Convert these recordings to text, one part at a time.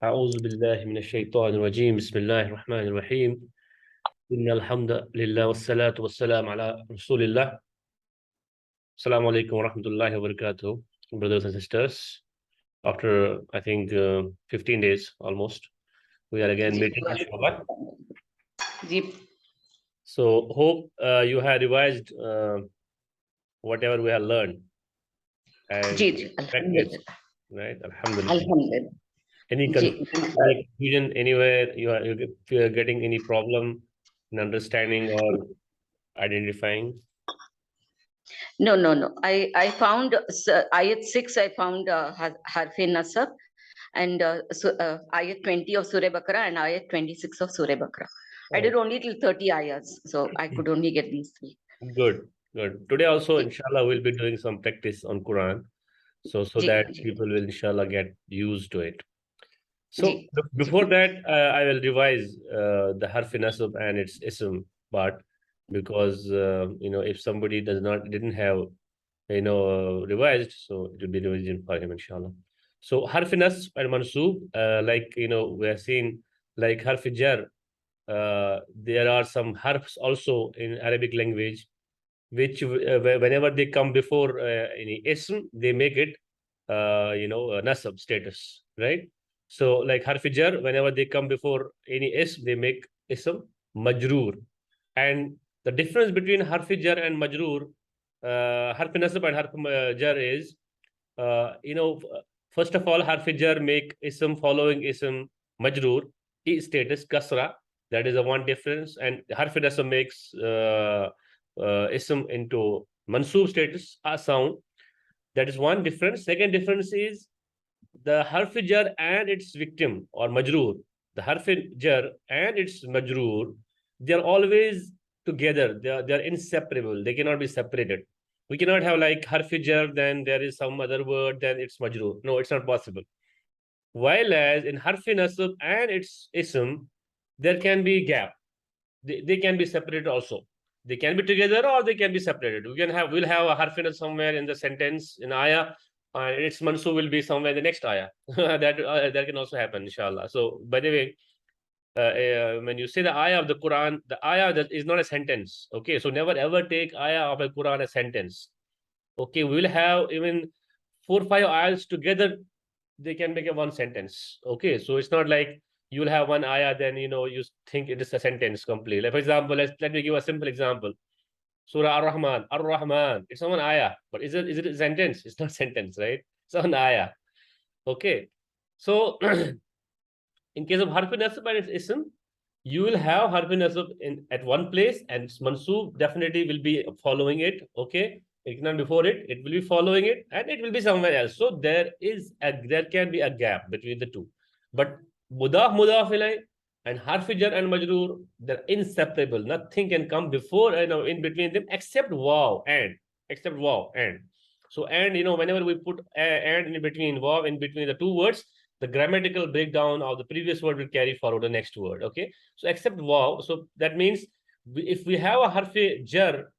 أعوذ بالله من الشيطان الرجيم بسم الله الرحمن الرحيم إن الحمد لله والصلاة والسلام على رسول الله. Assalamu alaikum wa rahmatullahi wa barakatuh, brothers and sisters. After I think 15 days almost, we are again ji meeting inshallah. Ji So hope you have revised whatever we have learned and ji ji practice, अल्हम्दुलिल्लाह right? Alhamdulillah. अल्हम्दुलिल्लाह Any ji any confusion anywhere? You are getting any problem in understanding or identifying? no I found ayat 6 I found Harf-e-Nasab and ayat 20 of Surah Baqarah and ayat 26 of Surah Baqarah. I did only till 30 ayats, so I could only get these three. Good, good. Today also, ji inshallah, we'll be doing some practice on Quran. So ji that ji people will inshallah get used to it. Ji So before that, I will revise the Harf-e-Nasab and its ism part because if somebody didn't have revised, so it will be revision for him inshallah. So Harf-e-Nasb and Mansub, like we have seen, like Harf-e-Jar, there are some harfs also in Arabic language which whenever they come before any ism, they make it nasab status, right? So like harfijar, whenever they come before any ism, they make ism majroor. And the difference between harfijar and majroor, harf nasab and harf jar is, first of all, harfijar make ism following ism majroor, status kasra. That is the one difference. And harf nasab makes ism into mansoob status, a sound. That is one difference. Second difference is the harf jar and its victim or majroor. The harf jar and its majroor, they are always together. They are inseparable. They cannot be separated. We cannot have like harf jar, then there is some other word, then it's majroor. No, it's not possible. While as in harf nasab and its ism, there can be gap. They can be separated also. They can be together or they can be separated. We'll have a harfinal somewhere in the sentence in ayah, and its mansu will be somewhere in the next ayah. That can also happen, inshallah. So by the way, when you say the ayah of the Quran, the ayah that is not a sentence. Okay, so never ever take ayah of a Quran as sentence. Okay, we will have even 4 or 5 ayahs together, they can make a one sentence. Okay, so it's not like you'll have one ayah, then you think it is a sentence complete. Like for example, let me give a simple example. Surah Ar-Rahman, Ar-Rahman. It's not an ayah, but is it a sentence? It's not sentence, right? It's not an ayah. Okay, so in case of harf nasab and its ism, you will have harf nasab at one place, and mansoob definitely will be following it. Okay, it cannot before it. It will be following it, and it will be somewhere else. So there can be a gap between the two. But mudaf ilay and harf jar and majroor, they're inseparable. Nothing can come before in between them except wow and except wow and. So and whenever we put and in between wow in between the two words, the grammatical breakdown of the previous word will carry forward the next word. Okay, so except wow, so that means if we have a harfi jar,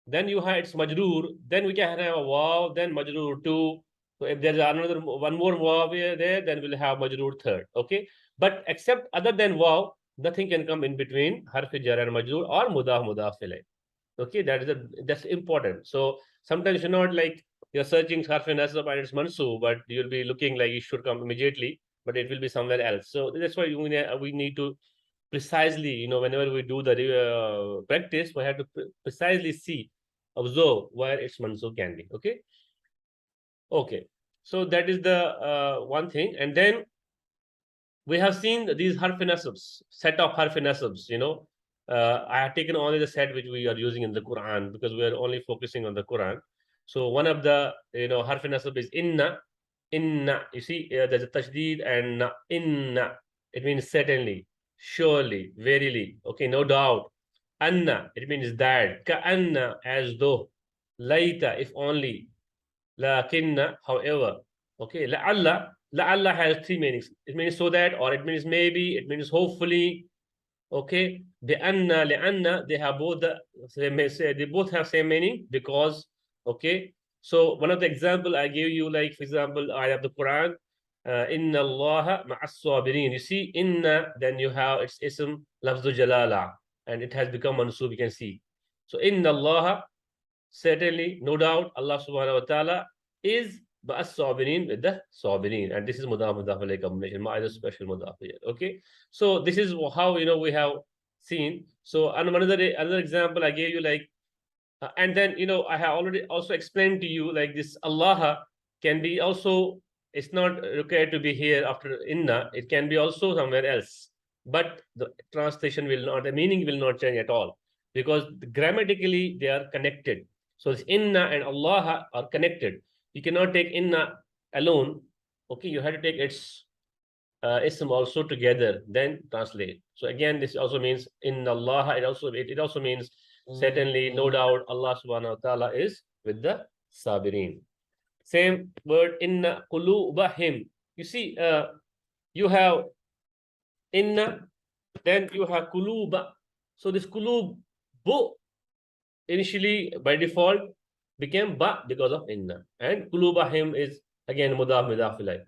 then you have its majroor, then we can have a wow, then majroor two. So if there's another one more wow there, then we'll have majroor third. Okay, but except other than wow, nothing can come in between harfi jar and majroor or mudaf ilay. Okay, that's important. So sometimes you're not like you're searching Harf-e-Nasab and it's mansoob, but you'll be looking like it should come immediately, but it will be somewhere else. So that's why we need to precisely, whenever we do the practice, we have to precisely see, observe where its mansoob can be. Okay, so that is the one thing. And then we have seen these harf-e-nasabs, set of harf-e-nasabs, I have taken only the set which we are using in the Quran because we are only focusing on the Quran. So one of the harf-e-nasab is inna. You see, there's a tashdid and inna. It means certainly, surely, verily. Okay, no doubt. Anna, it means that. Ka-anna, as though. Laita, if only. Lakinna, however. Okay, la'alla has three meanings. It means so that, or it means maybe, it means hopefully. Okay, li'anna, they have both they both have same meaning because. Okay, so one of the example I gave you, like for example, ayah of the Quran, Inna Allah ma'as sabirin. You see, inna, then you have its ism, lafzu jalala, and it has become mansub, you can see. So, inna Allah, certainly, no doubt, Allah subhanahu wa ta'ala is ba'as sabirin with the sabirin. And this is mudaf alayhi combination, ma is a special mudaf here. Okay. So, this is how, we have seen. So, and another example I gave you, like, and then, I have already also explained to you, like, this Allah can be also, it's not required to be here after inna, it can be also somewhere else, but the translation will not, the meaning will not change at all, because grammatically they are connected. So this inna and Allah are connected. You cannot take inna alone. Okay, you have to take its ism also together, then translate. So again, this also means inna Allah, it also means certainly, no doubt, Allah subhanahu wa ta'ala is with the sabirin. Same word, inna qulubahim. You see, you have inna, then you have quluba. So this qulub, bu, initially by default became ba because of inna. And qulubahim is again mudaf mudaf ilayh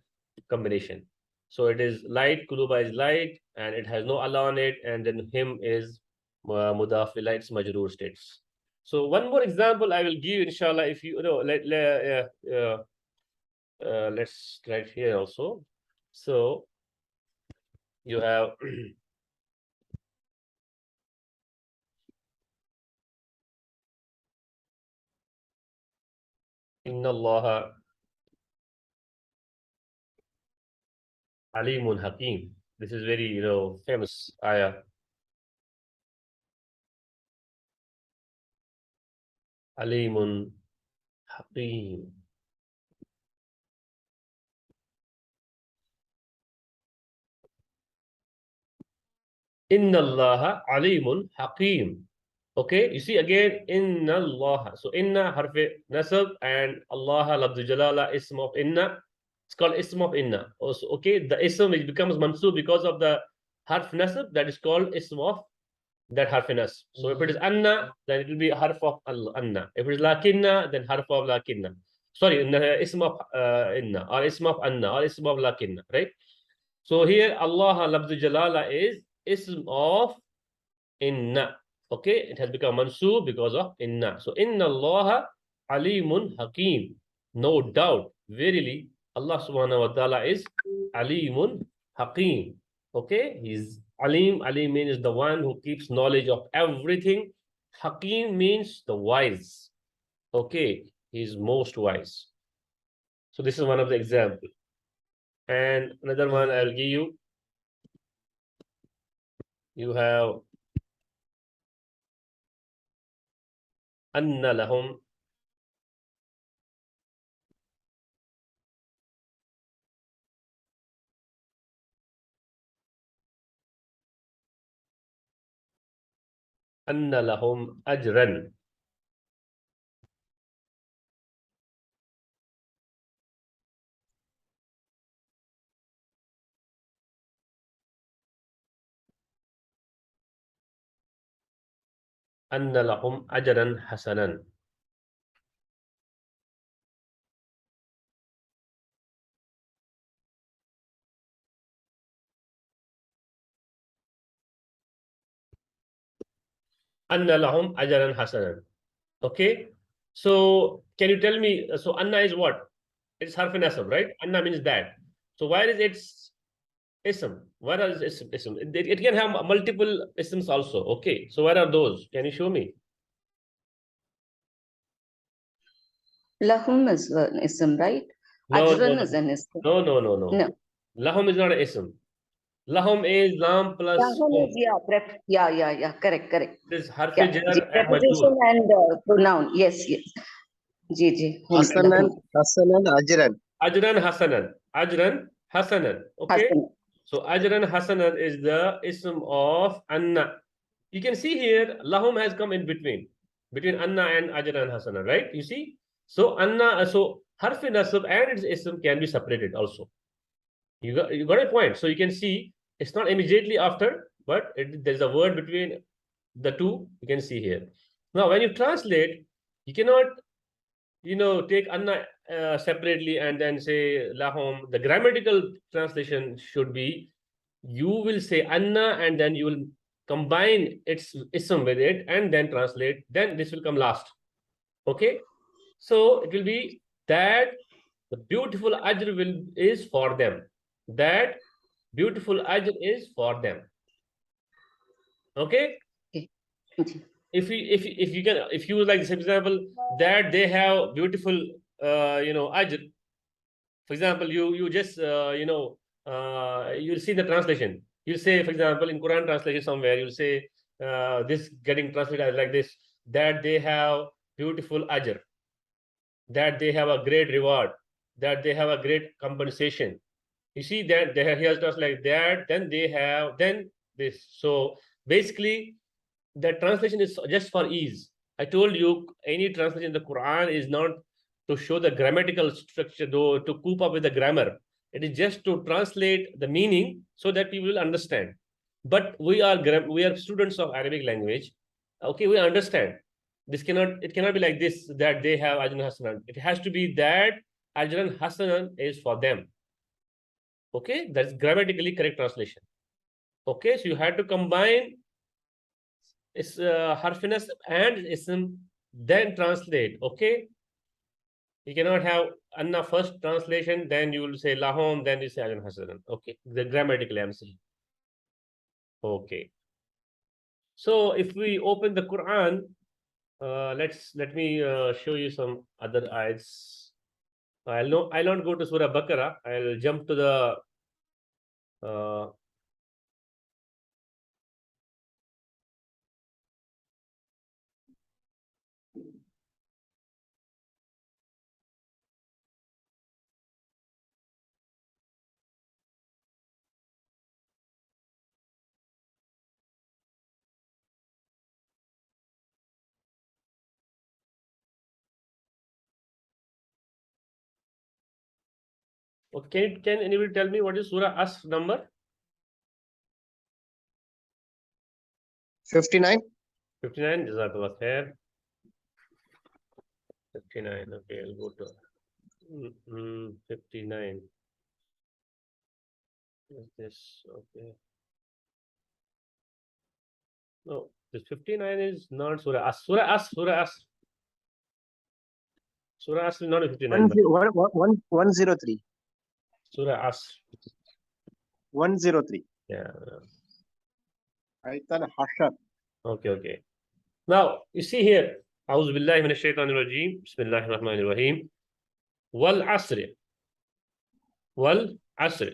combination. So it is light, quluba is light, and it has no Allah on it, and then him is mudaf ilayh, it's majroor states. So one more example I will give, inshallah, if you know, let's write here also. So you have inna Allah alimun hakim. This is very, famous ayah. Alimun hakim. Inna Allah alimun hakim. Okay, you see again, inna Allah. So inna harf-e-nasab, and Allah labdu jalala, ism of inna. It's called ism of inna. Also, okay, the ism which becomes mansub because of the harf-nasab, that is called ism of that harf-e-nasab. So if it is anna, then it will be harf of anna. If it is lakinna, then harf of lakinna. Sorry, ism of inna, or ism of anna, or ism of lakinna, right? So here Allah labdu jalala is ism of inna. Okay, it has become mansub because of inna. So inna Allah alimun hakim. No doubt, verily, Allah subhanahu wa ta'ala is alimun hakim. Okay, he's alim. Alim means the one who keeps knowledge of everything. Hakim means the wise. Okay, he's most wise. So this is one of the examples. And another one I'll give you. You have anna lahum anna lahum ajran. Anna lahum ajran hasanan. Anna lahum ajran hasanan. Okay. So can you tell me, so anna is what? It's harf-e-nasab, right? Anna means that. So where is its ism? Where is ism? It can have multiple isms also. Okay. So where are those? Can you show me? Lahum is an ism, right? No, Ajran is an ism. no. No. Lahum is not an ism. Lahum is lam plus Lahum hum. is, yeah. Correct. This harf Yeah. jar and majroor. Preposition and pronoun. Yes. Ji. Hasanan, Ajran. Ajran hasanan. Ajran hasanan. Okay. Hasan. So ajran hasanan is the ism of anna. You can see here, lahum has come in between anna and ajran hasanan, right? You see? So anna, so harf-e-nasab and its ism can be separated also. You got a point. So you can see it's not immediately after, but there's a word between the two. You can see here. Now, when you translate, you cannot, take anna separately and then say lahum. The grammatical translation should be, you will say anna and then you will combine its ism with it and then translate. Then this will come last. Okay, so it will be that the beautiful ajr is for them. That beautiful ajr is for them. Okay. Okay. If you can, if you like this example, that they have beautiful ajr. For example, you just you'll see the translation. You'll say, for example, in Quran translation somewhere, you'll say this getting translated as like this, that they have beautiful ajr, that they have a great reward, that they have a great compensation. You see that they have, here's just like that, then they have, then this. So basically, the translation is just for ease. I told you, any translation in the Quran is not to show the grammatical structure, though, to cope up with the grammar. It is just to translate the meaning so that people will understand. But we are students of Arabic language. Okay, we understand. It cannot be like this, that they have Ajran Hasanan. It has to be that Ajran Hasanan is for them. Okay, that's grammatically correct translation. Okay, so you had to combine Harf-e-Nasab and ism, then translate. Okay, you cannot have anna first translation, then you will say lahum, then you say Ajran Hasanan. Okay, the grammatically I'm saying. Okay, so if we open the Quran, let me show you some other ayats. I'll not go to Surah Baqarah. I'll jump to the okay, can anybody tell me what is Surah As number? 59. 59. Jazakallah khair. 59. Okay, I'll go to 59. Is this okay? No, this 59 is not Surah As. Surah As. Surah As. Surah As is not a 59. but 103. Surah As. 103. Yeah. Aitan Hashar. Okay, okay. Now, you see here, A'udhu billahi minash shaitanir rajeem. Bismillahir rahmanir rahim. Wal asr. Wal asr.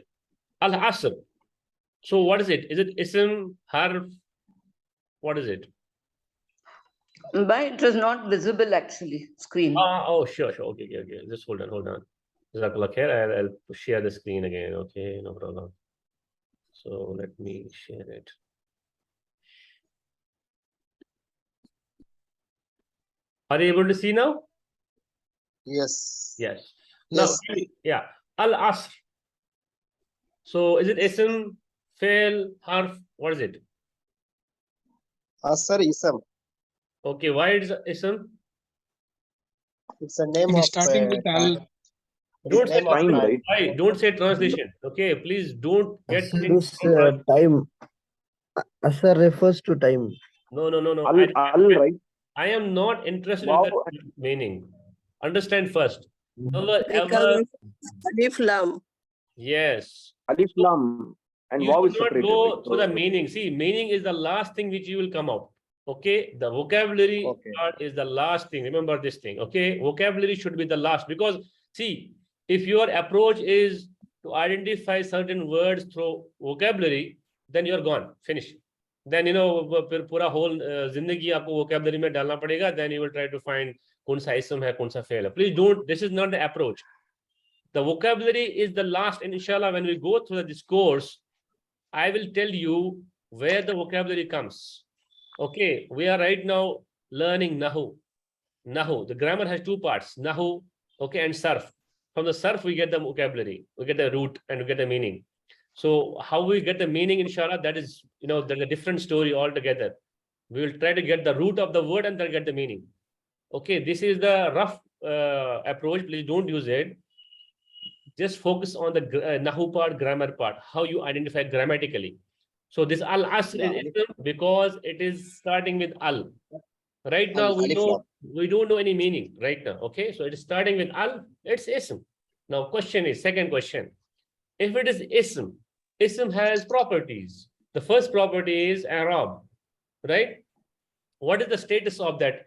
Al asr. So what is it? Is it ism, harf? What is it? But it was not visible actually, screen. Oh, sure. Okay, okay, okay. Just hold on. Jazakallah khair. I'll share the screen again. Okay, no problem. So let me share it. Are you able to see now? Yes. Yes. Now, Yes. yeah. Al asr. So is it ism, fail, harf? What is it? Asar Isam. Okay, why is it ism? It's a name It of. is starting with al. Don't say name of translation. time. Why? Don't say translation. Okay, please don't get things This from translation. time, Asar refers to time. No. Right? I am not interested in Wow. the meaning. Understand first. Like Ever. Alif Lam. Yes. Alif Lam and You Waw should is not separated. go right? through the meaning. See, meaning is the last thing which you will come out. Okay, the vocabulary Okay. part is the last thing. Remember this thing. Okay, vocabulary should be the last, because see, if your approach is to identify certain words through vocabulary, then you're gone, finish. Then फिर पूरा whole जिंदगी आपको vocabulary में डालना पड़ेगा. Then you will try to find कौन सा ism है, कौन सा fail है. Please don't. This is not the approach. The vocabulary is the last, and inshallah, when we go through this course, I will tell you where the vocabulary comes. Okay, we are right now learning Nahu. Nahu, the grammar has two parts, Nahu, okay, and Sarf. From the Sarf, we get the vocabulary, we get the root, and we get the meaning. So how we get the meaning, inshallah, that is, there's a different story altogether. We will try to get the root of the word and then get the meaning. Okay, this is the rough approach, please don't use it. Just focus on the Nahu part, grammar part, how you identify grammatically. So this Al Asr Yeah, is ism because it is starting with Al. Right now, Alif Lam. we don't know any meaning right now. Okay, so it is starting with Al, it's ism. Now, second question. If it is ism has properties. The first property is Arab, right? What is the status of that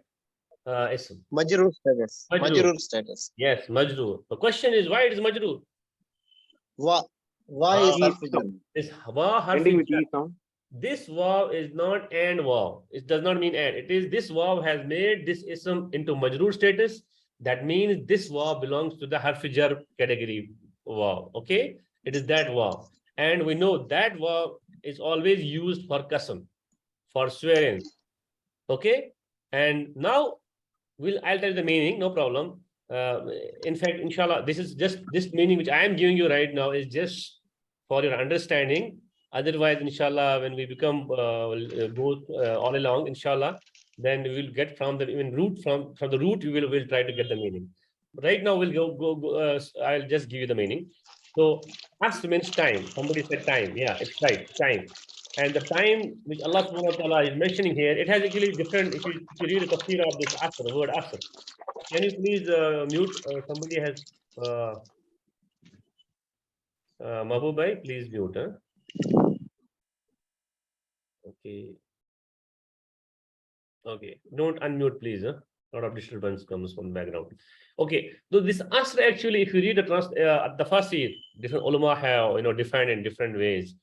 ism? Majroor status. Majroor. Majroor status. Yes, majroor. The question is why it is majroor? Why is Ah, harf jar? This wa Ending harfi with jar. E sound. This waw is not and waw. It does not mean and. It is this waw has made this ism into majroor status. That means this waw belongs to the harf jar category waw. Okay, it is that waw, and we know that waw is always used for qasam, for swearing. Okay, and now I'll tell you the meaning. No problem. In fact, inshallah, this is just this meaning which I am giving you right now is just for your understanding. Otherwise, inshallah, when we become go all along, inshallah, then we will get from the root from the root. We'll try to get the meaning. Right now, we'll go. I'll just give you the meaning. So, asr means time. Somebody said time. Yeah, it's right, time. And the time which Allah subhanahu wa ta'ala is mentioning here, it has actually different. If you read the tafsir of this asr, the word asr, can you please mute? Somebody has Mahbub bhai, please mute. Huh? Okay. Okay. Don't unmute, please. Huh? A lot of disturbance comes from the background. Okay. So this asr actually, if you read the tafsir, different ulama have defined in different ways.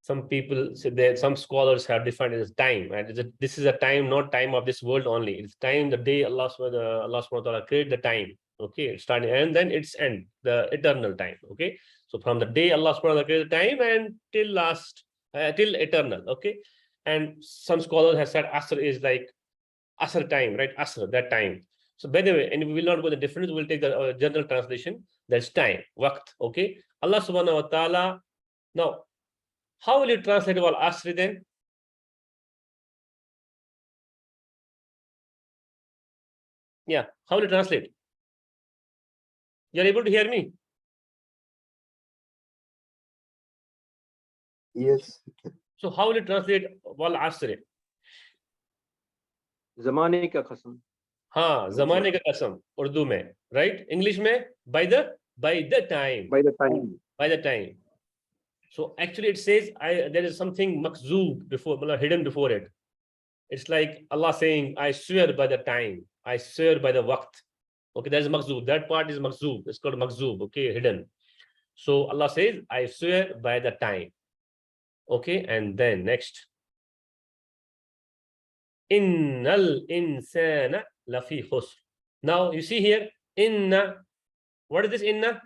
Some people say that some scholars have defined it as time, and this is a time, not time of this world only. It's time the day Allah subhanahu wa ta'ala created the time. Okay, it's starting and then it's end, the eternal time. Okay, so from the day Allah subhanahu wa ta'ala created the time and till eternal. Okay, and some scholars have said asr is like asr time, right? Asr, that time. So by the way, and we will not go the difference, we'll take the general translation. That's time, waqt. Okay, Allah subhanahu wa ta'ala. Now, how will you translate al asr then? Yeah, how will you translate? You're able to hear me? Yes. So how will you translate wal asr? Zamane ka qasam. हाँ, ज़माने का कसम उर्दू में, right? English में by the time. By the time. By the time. So actually it says there is something makzoob before, hidden before it. It's like Allah saying, I swear by the time, I swear by the waqt. Okay, there's makzoob. That part is makzoob. It's called makzoob. Okay, hidden. So Allah says, I swear by the time. Okay, and then next. Innal insana lafi khusr. Now you see here, inna. What is this inna?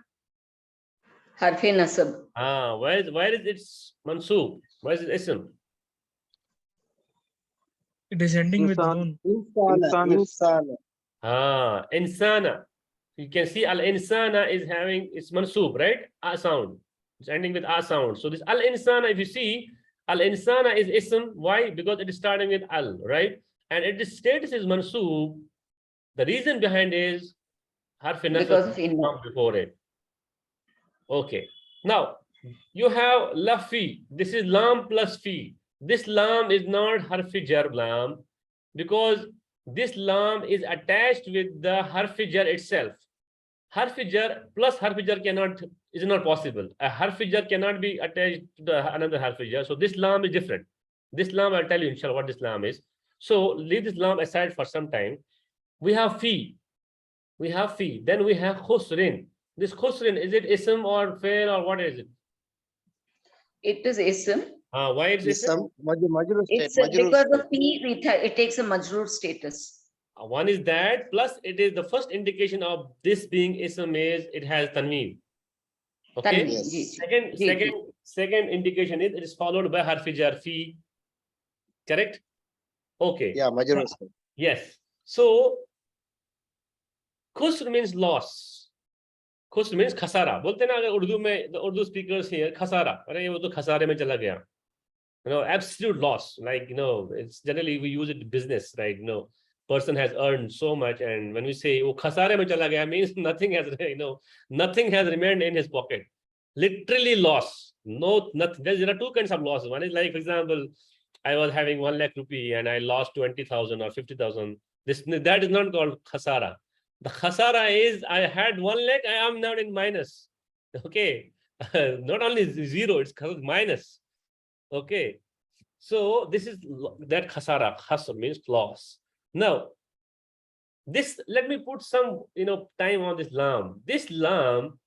Harf-e-Nasab. Where is its mansoob? Where is it ism? It is ending with Insan. noon. Insana. Insana. You can see al insana is having its mansoob, right? A sound. It's ending with a sound. So this al insana, if you see, al insana is ism. Why? Because it is starting with al, right? And its status is mansoob. The reason behind is Because of inna. before it. Okay. Now you have lafi. This is lam plus fi. This lam is not harfi jar lam because this lam is attached with the harfi jar itself. Harfi jar plus harfi jar is not possible. A harfi jar cannot be attached to another harfi jar. So this lam is different. This lam, I'll tell you inshallah what this lam is. So leave this lam aside for some time. We have fi. We have fi. Then we have khusrin. This khusrin, is it ism or fail or what is it? It is ism. Why is it? Ism. Majroor It's status. because of P, it takes a majroor status. One is that, plus it is the first indication of this being ism is it has tanween. Okay. Tanween, Yes. ji. Second indication is it is followed by harfi jar fi. Correct? Okay. Yeah, majroor status. Yes. So khusr means loss. Khusr means khasara. बोलते हैं ना अगर उर्दू में the Urdu speakers here khasara. अरे वो तो खसारे में चला गया. Absolute loss. Like it's generally we use it in business, right? person has earned so much, and when we say "Oh, khasare mein chala gaya," means nothing has, nothing has remained in his pocket. Literally loss. No, nothing. There are two kinds of losses. One is like, for example, I was having 1 lakh rupee and I lost 20,000 or 50,000. That is not called khasara. The khasara is I had 1 lakh, I am now in minus. Okay. Not only zero, it's minus. Okay. So this is that khasara. Khasar means loss. Now, this, let me put some time on this lam. This lam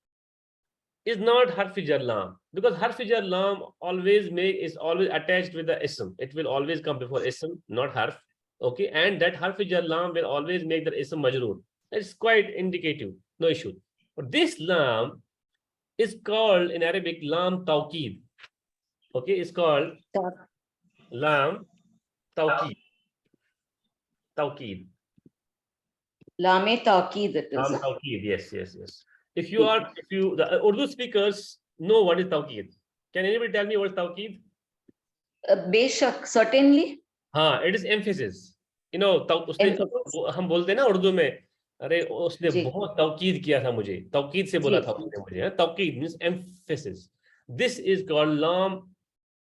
is not harf-e-jar lam, because harf-e-jar lam is always attached with the ism. It will always come before ism, not harf. Okay, and that harf-e-jar lam will always make the ism majroor. It's quite indicative, no issue. But this lam is called in Arabic lam tawqid. Okay, it's called lam tawqid. Tawqid. Lame Taqeed it is. Lam tawqid. Yes. If the Urdu speakers know what is tawqid. Can anybody tell me what is tawqid? Beshak, certainly. हाँ, it is emphasis. हम बोलते हैं ना उर्दू में, अरे उसने जी। बहुत तौकीद किया था मुझे, तौकीद से बोला जी, था उसने मुझे. तौकीद means emphasis. This is called lam,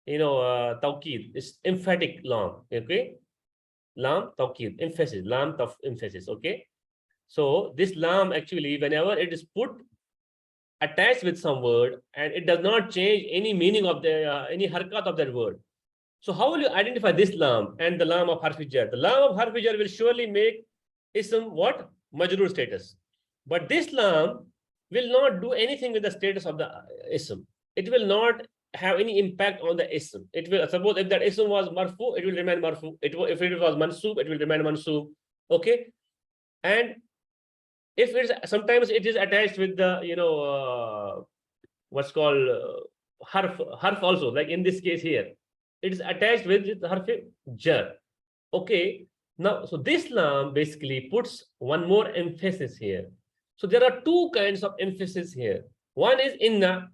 tawqid. It's emphatic lam. Okay, lam tawqid, emphasis, lam of emphasis. Okay, so this lam actually, whenever it is put attached with some word and it does not change any meaning of the any harkat of that word. So how will you identify this lam and the lam of harf-e-jar? The lam of harf-e-jar will surely make ism what? Majroor status. But this lam will not do anything with the status of the ism. It will not have any impact on the ism. It will, suppose if that ism was marfu, it will remain marfu. If it was mansub, it will remain mansub. Okay. And if it's sometimes it is attached with the what's called harf also, like in this case here. It is attached with harf-e-jar. Okay. Now, so this lam basically puts one more emphasis here. So there are two kinds of emphasis here. One is inna,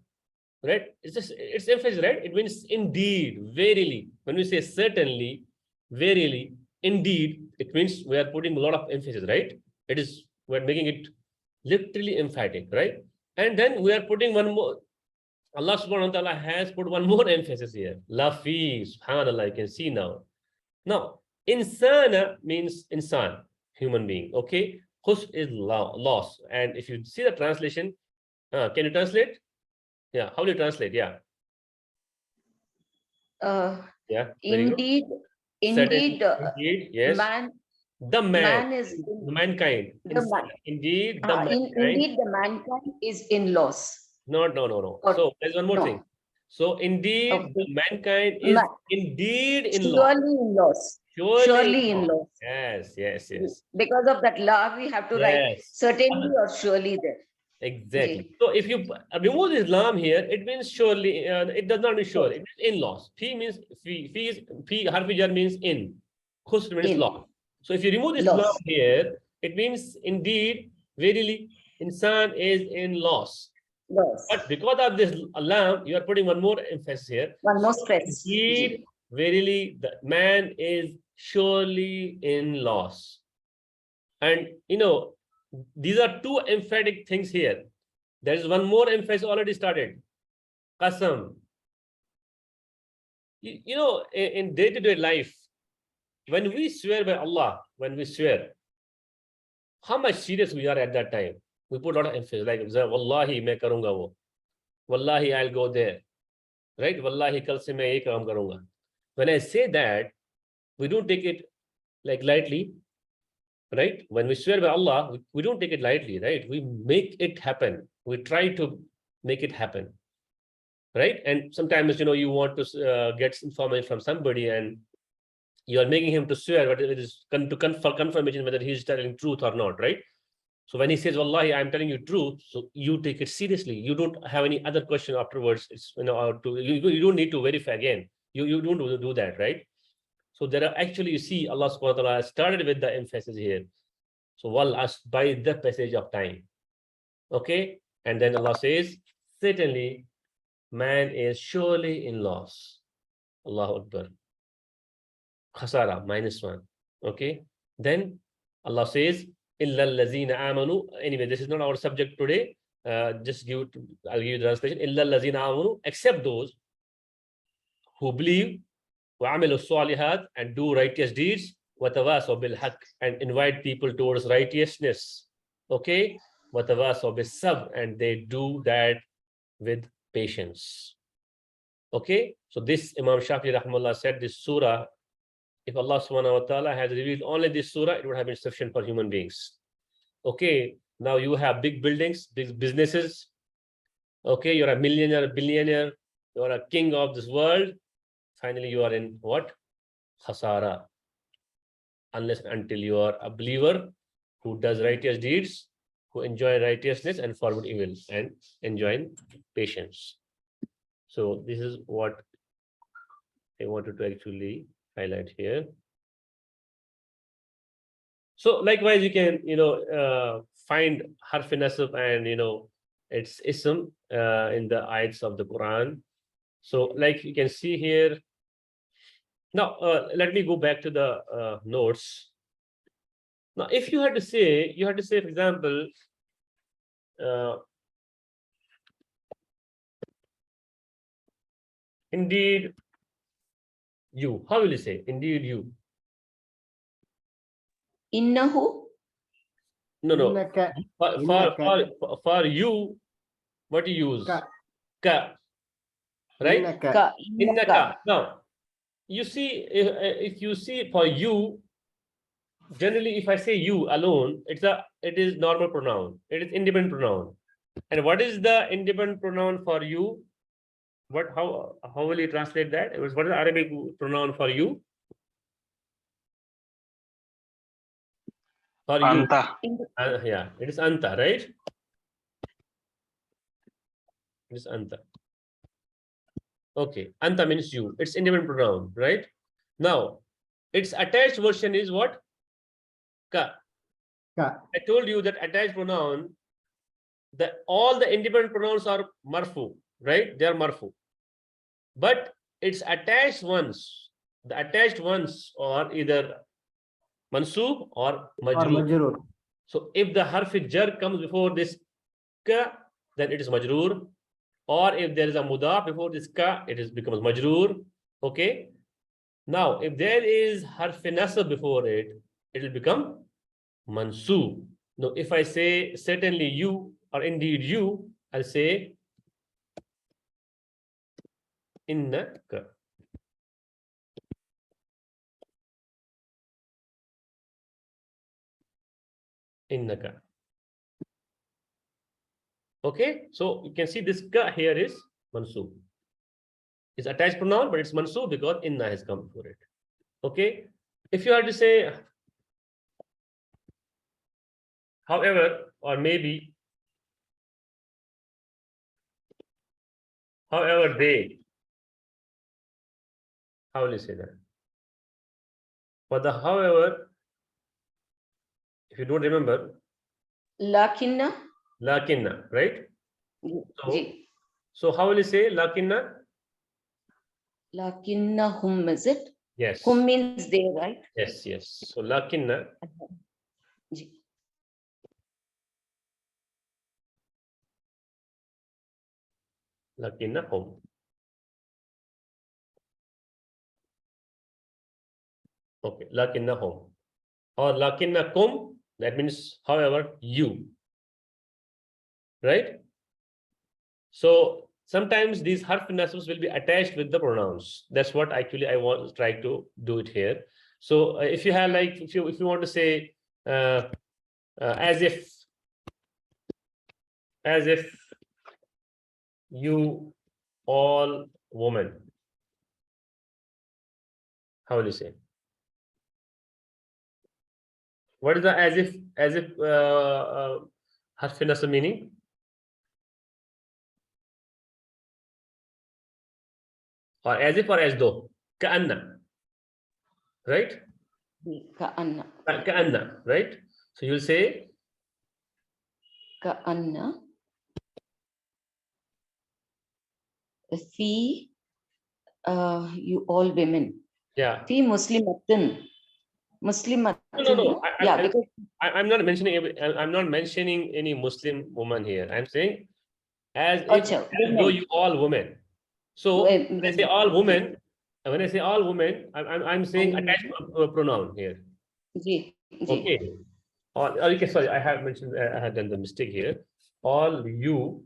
right? It's emphasis, right? It means indeed, verily. When we say certainly, verily, indeed, it means we are putting a lot of emphasis, right? We're making it literally emphatic, right? And then we are putting one more. Allah subhanahu wa ta'ala has put one more emphasis here. Lafi, subhanallah, you can see now. Now, insana means insan, human being. Okay. Khus is loss. And if you see the translation, can you translate? Yeah. How do you translate? Yeah. Yeah. Indeed, indeed, Indeed, yes. the man is the mankind. Indeed, the mankind. Indeed, the mankind is in loss. No. So there's one more thing. So indeed, Okay. mankind is indeed in loss. Surely in loss. Surely in loss. Yes. Because of that law, we have to write certainly or surely there. Exactly. Okay. So if you remove this lam here, it means surely. It does not mean sure. It means in loss. Fi means fi harf-e-jar means in. Khus means In. loss. So if you remove this Loss. lam here, it means indeed, verily, insan is in loss. Loss. But because of this lam, you are putting one more emphasis here. One more stress. Indeed, verily, the man is surely in loss. And these are two emphatic things here. There is one more emphasis already started. Qasam. In day-to-day life, when we swear by Allah, how much serious we are at that time. We put a lot of emphasis, like, Wallahi, main karunga wo. Wallahi, I'll go there. Right? Wallahi, kal se main ye kaam karunga. When I say that, we don't take it like lightly. Right? When we swear by Allah, we don't take it lightly, right? We make it happen. We try to make it happen. Right? And sometimes, you want to get information from somebody and you are making him to swear, but it is for confirmation whether he is telling truth or not, right? So when he says, Wallahi, I'm telling you truth, so you take it seriously. You don't have any other question afterwards. It's, you don't need to verify again. You don't do that, right? So there are actually, you see, Allah subhanahu wa ta'ala started with the emphasis here. So by the passage of time. Okay. And then Allah says, certainly, man is surely in loss. Allahu Akbar. Khasara, -1. Okay. Then Allah says, "Illa allazina amanu." Anyway, this is not our subject today. I'll give you the translation. "Illa allazina amanu," except those who believe, وَعَمِلُوا الصَّالِحَاتِ, and do righteous deeds, وَتَوَاسَوْا بِالْحَقِّ, and invite people towards righteousness. Okay? وَتَوَاسَوْا بِالصَّبْرِ, and they do that with patience. Okay? So this Imam Shafi rahimahullah said, this surah, if Allah subhanahu wa ta'ala has revealed only this surah, it would have been sufficient for human beings. Okay? Now you have big buildings, big businesses. Okay? You're a millionaire, billionaire, you're a king of this world. Finally, you are in what? Khasara. Unless until you are a believer who does righteous deeds, who enjoy righteousness and forbid evil, and enjoy patience. So this is what I wanted to actually highlight here. So likewise, you can find Harf-e-Nasab and its ism in the ayats of the Quran. So like you can see here. Now let me go back to the notes. Now, if you had to say, for example, indeed you. How will you say indeed you? Innahu. No. Innaka. For you, what do you use? Ka. Ka. Right? Innaka. Ka. Innaka. Now, you see, if you see for you, generally, if I say you alone, it is normal pronoun. It is independent pronoun. And what is the independent pronoun for you? How will you translate that? What is the Arabic pronoun for you? For you. Anta. Yeah, it is anta, right? It is anta. Okay, anta means you. It's independent pronoun, right? Now, its attached version is what? Ka. Ka. I told you that attached pronoun, all the independent pronouns are marfu, right? They are marfu. But its attached ones, the attached ones are either mansub or majroor. Majroor. So if the harf-e-jar comes before this ka, then it is majroor. Or if there is a mudaf before this ka, it becomes majroor. Okay. Now, if there is harf-e-nasab before it, it will become mansub. Now, if I say certainly you or indeed you, I'll say innaka. Innaka. Okay, so you can see this ka here is mansub. It's attached pronoun, but it's mansub because inna has come before it. Okay, if you are to say however, or maybe, however they, how will you say that? For the however, if you don't remember, Lakinna. lakinna, right? Ji. So how will you say lakinna? Lakinna hum, is it? Yes. Hum means they, right? Yes. So lakinna. Ji. Lakinna hum. Okay, lakinna hum. Or lakinna kum, that means however you. Right? So sometimes these harf-e-nasabs will be attached with the pronouns. That's what actually I want to try to do it here. So if you have like, if you want to say as if you all women, how will you say? What is the as if harf-e-nasab meaning? Or as if or as though? Ka'anna. Right? Ka'anna. Ka'anna, right? So you'll say Ka'anna. Fi, you all women. yeah. Fi muslimatin. Muslim. No, no, no. Yeah, because I'm not mentioning. I'm not mentioning any Muslim woman here. I'm saying as if Acha, as though you all women. So when I say all women, I'm saying attached pronoun here. Ji, ji. Okay. Okay. Sorry, I have mentioned. I had done the mistake here. All you,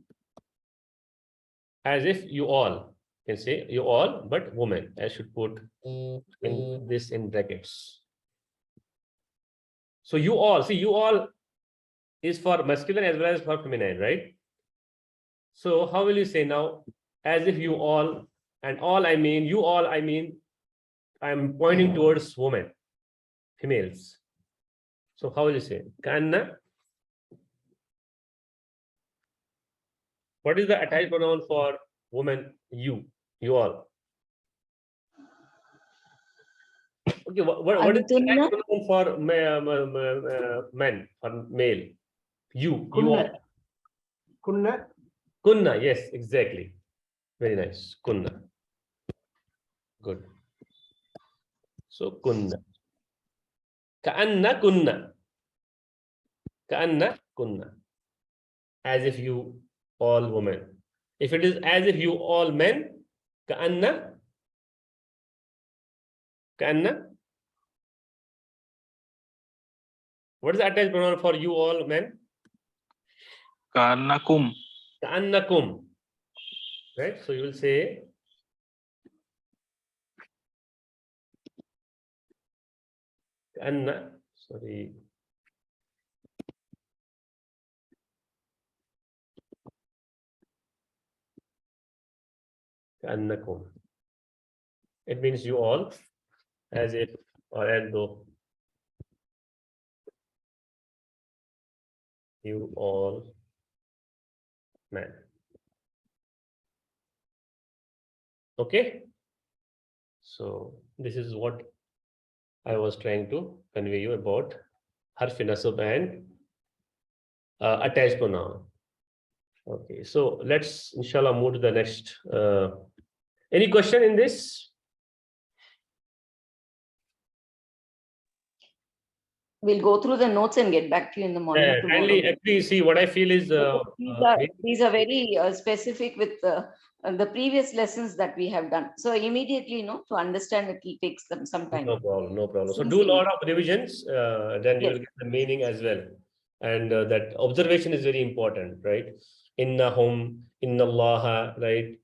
as if you all can say you all, but woman. I should put in this in brackets. So you all, see, you all is for masculine as well as for feminine, right? So how will you say now? As if you all, and all I mean, you all I mean, I'm pointing towards women, females. So how will you say? Kanna. What is the attached pronoun for woman? You all. Okay, what is the attached pronoun for men or male? You all. Kunna. Kunna, yes, exactly. Very nice. Kunna. Good. So kunna. Ka'anna kunna. Ka'anna kunna. As if you all women. If it is as if you all men, ka'anna. Ka'anna. What is the attached pronoun for you all men? Karnakum. Ka'annakum. Right? So you will say ka'anna. Sorry. Ka'annakum. It means you all, as if or as though you all men. Okay. So this is what I was trying to convey you about Harf-e-Nasab and attached pronoun. Okay, so let's inshallah move to the next. Any question in this? We'll go through the notes and get back to you in the morning Yeah, tomorrow. kindly, actually, see what I feel is These are very specific with the previous lessons that we have done. So immediately, to understand it will take them some time. no problem, no problem. So Since do a lot of revisions, then you Yes. will get the meaning as well. And that observation is very important, right? Innahum, innallaha, right?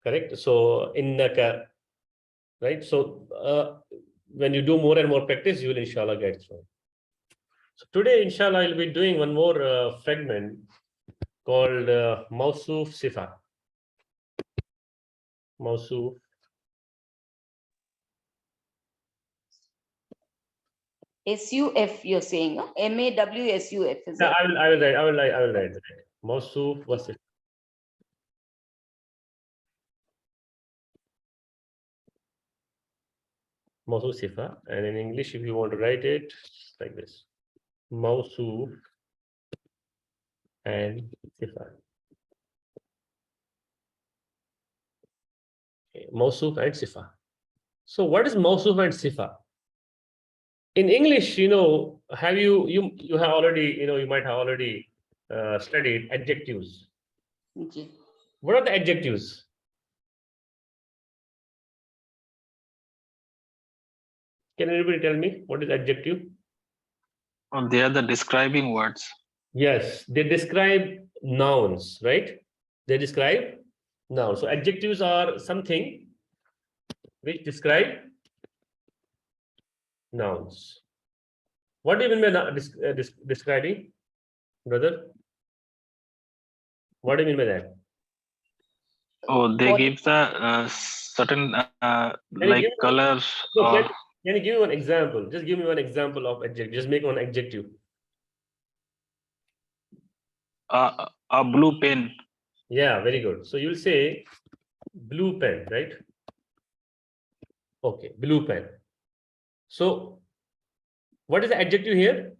Correct. So innaka, right? So when you do more and more practice, you will inshallah get through. So today, inshallah, I'll be doing one more fragment called Mawsuf Sifa. Mawsuf. SUF, you're saying, MAWSUF is Yeah, it? I will write. Mawsuf was it? Mawsuf Sifa. And in English, if you want to write it like this, Mawsuf and Sifa. Okay, Mawsuf and Sifa. So what is Mawsuf and Sifa? In English, have you have already, you might have already studied adjectives. Okay. What are the adjectives? Can anybody tell me what is adjective? Oh, they are the describing words. Yes, they describe nouns, right? They describe nouns. So adjectives are something which describe nouns. What do you mean by describing, brother? What do you mean by that? Oh, they What- give the certain you like give me- colors No, or can you give me one example? Just give me one example of adjective. Just make one adjective. a blue pen. Yeah, very good. So you'll say blue pen, right? Okay, blue pen. So what is the adjective here?